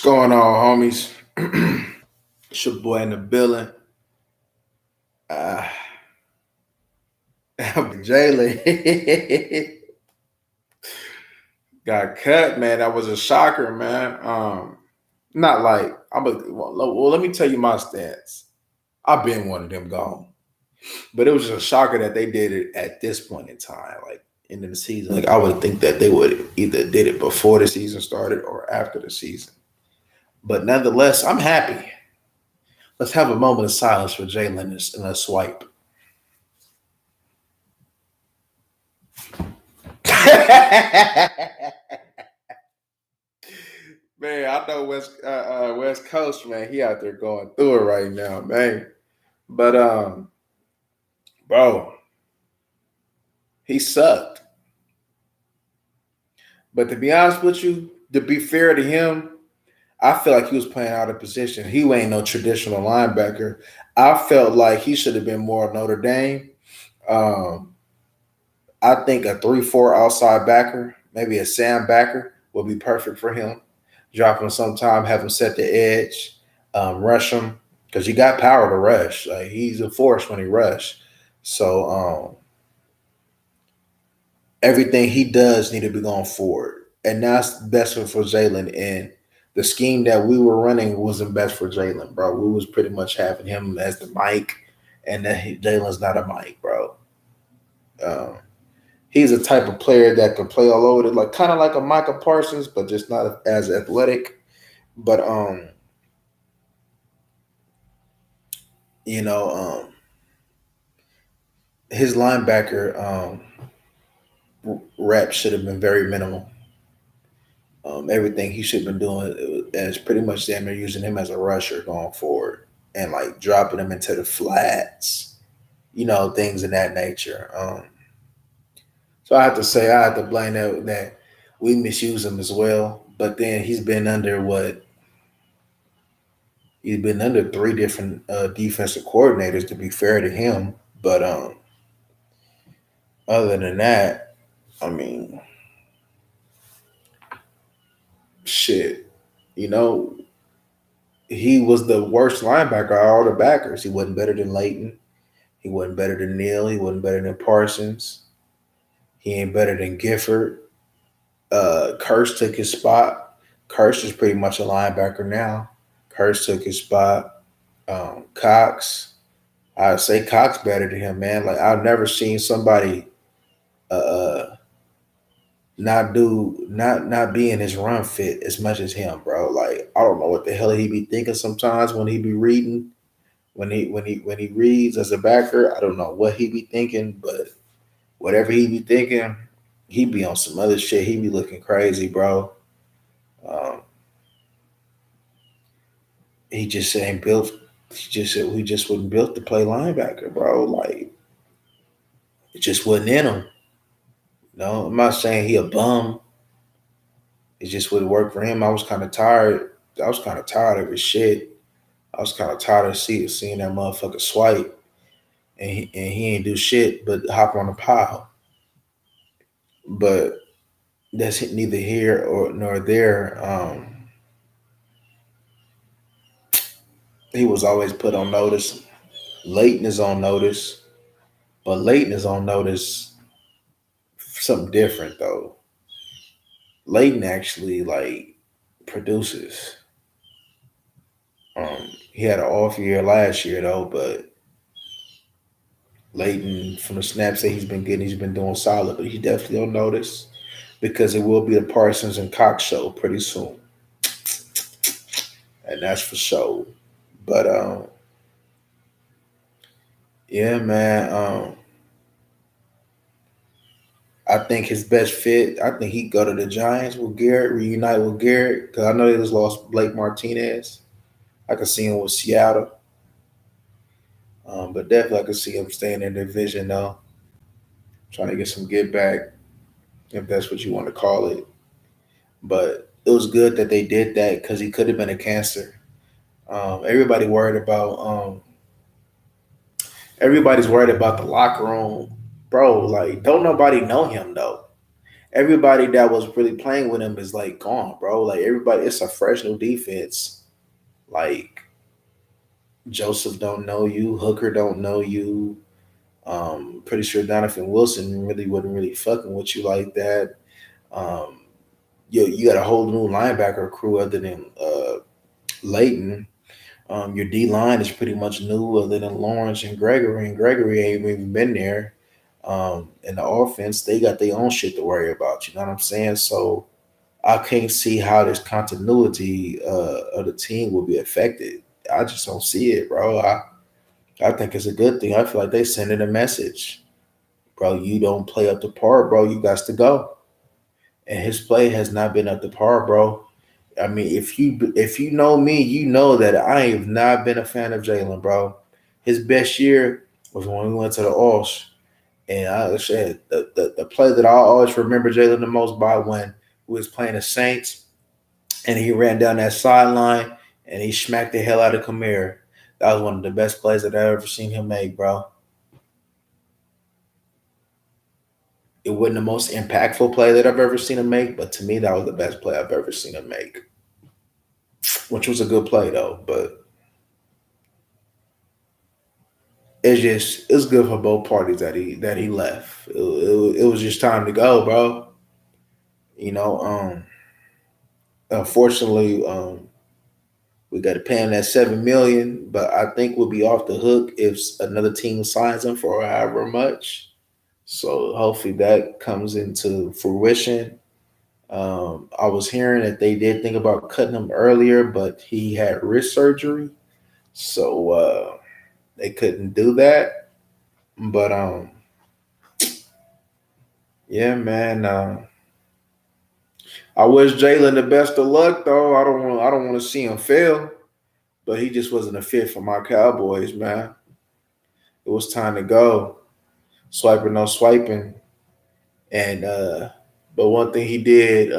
going on, homies? It's your boy in the building. Uh, Jalen got cut, man. That was a shocker, man. Not like well, let me tell you my stats. I've been one of them gone, but it was just a shocker that they did it at this point in time, like end of the season. Like I would think that they would either did it before the season started or after the season. But nonetheless, I'm happy. Let's have a moment of silence for Jalen and a swipe. Man, I know West Coast, man. He out there going through it right now, man. But bro, he sucked. But to be honest with you, to be fair to him, I feel like he was playing out of position. He ain't no traditional linebacker. I felt like he should have been more Notre Dame. Um, I think a 3-4 outside backer, maybe a Sam backer, would be perfect for him. Drop him sometime, have him set the edge, rush him because he got power to rush. Like he's a force when he rush. So everything he does need to be going forward, and that's best for Jalen. And the scheme that we were running wasn't best for Jalen, bro. We was pretty much having him as the Mike, and then Jalen's not a Mike, bro. Um, he's a type of player that can play all over it, like kind of like a Micah Parsons, but just not as athletic. But you know, his linebacker rep should have been very minimal. Everything he should have been doing is pretty much damn near using him as a rusher going forward and like dropping him into the flats, things of that nature. So I have to say I have to blame that we misuse him as well. But then he's been under three different defensive coordinators to be fair to him. But other than that, I mean, shit, you know, he was the worst linebacker out of all the backers. He wasn't better than Leighton. He wasn't better than Neal. He wasn't better than Parsons. He ain't better than Gifford. Curse took his spot. Curse is pretty much a linebacker now. Curse took his spot. Cox, I'd say Cox better than him, man. Like I've never seen somebody uh, not be in his run fit as much as him, bro. Like I don't know what the hell he be thinking sometimes when he be reading, when he reads as a backer. I don't know what he be thinking, but whatever he be thinking, he be on some other shit. He be looking crazy, bro. Um, he just ain't built. He just said we just wasn't built to play linebacker, bro. Like it just wasn't in him. No, I'm not saying he a bum. It just wouldn't work for him. I was kind of tired. I was kind of tired of his shit. I was kind of tired of seeing that motherfucker swipe, and he ain't do shit but hop on the pile. But that's neither here or nor there. He was always put on notice. Leighton is on notice, but Leighton is on notice for something different though. Leighton actually like produces. He had an off year last year though, but Leighton from the snaps that he's been doing solid. But he definitely on notice because it will be the Parsons and Cox show pretty soon, and that's for sure. But yeah, man. I think his best fit. I think he'd go to the Giants with Garrett, reunite with Garrett, because I know they just lost Blake Martinez. I could see him with Seattle, but definitely I could see him staying in the division though, trying to get some get back, if that's what you want to call it. But it was good that they did that because he could have been a cancer. Everybody worried about everybody's worried about the locker room, bro. Like, don't nobody know him though. everybody that was really playing with him is like gone, bro. Like everybody, it's a fresh new defense. Like Joseph don't know you, Hooker don't know you. Pretty sure Donovan Wilson really wasn't really fucking with you like that. Um, you got a whole new linebacker crew other than Leighton. Your D line is pretty much new other than Lawrence and Gregory ain't even been there. And the offense, they got their own shit to worry about. You know what I'm saying? So I can't see how this continuity of the team will be affected. I just don't see it, bro. I think it's a good thing. I feel like they sending a message, bro. You don't play up to par, bro. You got to go. And his play has not been up to par, bro. I mean, if you know me, you know that I have not been a fan of Jaylon, bro. His best year was when we went to the Alls. And I said the play that I always remember Jalen the most by when we was playing the Saints and he ran down that sideline and he smacked the hell out of Kamir. That was one of the best plays that I've ever seen him make, bro. It wasn't the most impactful play that I've ever seen him make, but to me that was the best play I've ever seen him make. Which was a good play though, but it's good for both parties that he left. It was just time to go, bro. You know, unfortunately, we got to pay him that 7 million, but I think we'll be off the hook if another team signs him for however much. So hopefully that comes into fruition. I was hearing that they did think about cutting him earlier, but he had wrist surgery, so they couldn't do that. But yeah, man. I wish Jalen the best of luck, though. I don't want to see him fail, but he just wasn't a fit for my Cowboys, man. It was time to go. Swiping, no swiping. And but one thing he did,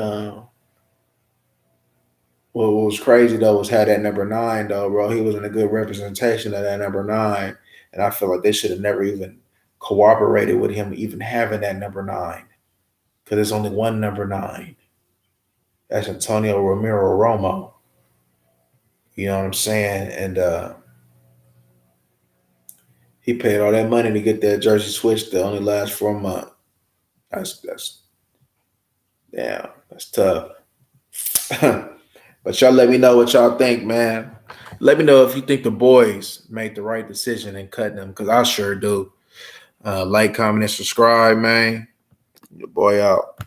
what was crazy though, was had that number nine though, bro. He was in a good representation of that number nine, and I feel like they should have never even cooperated with him even having that number nine, because there's only one number nine. That's Antonio Romero Romo. You know what I'm saying? And he paid all that money to get that jersey switched that only lasts for a month. That's damn, that's tough. But y'all let me know what y'all think, man. Let me know if you think the boys made the right decision in cutting them, because I sure do. Like, comment, and subscribe, man. Your boy out.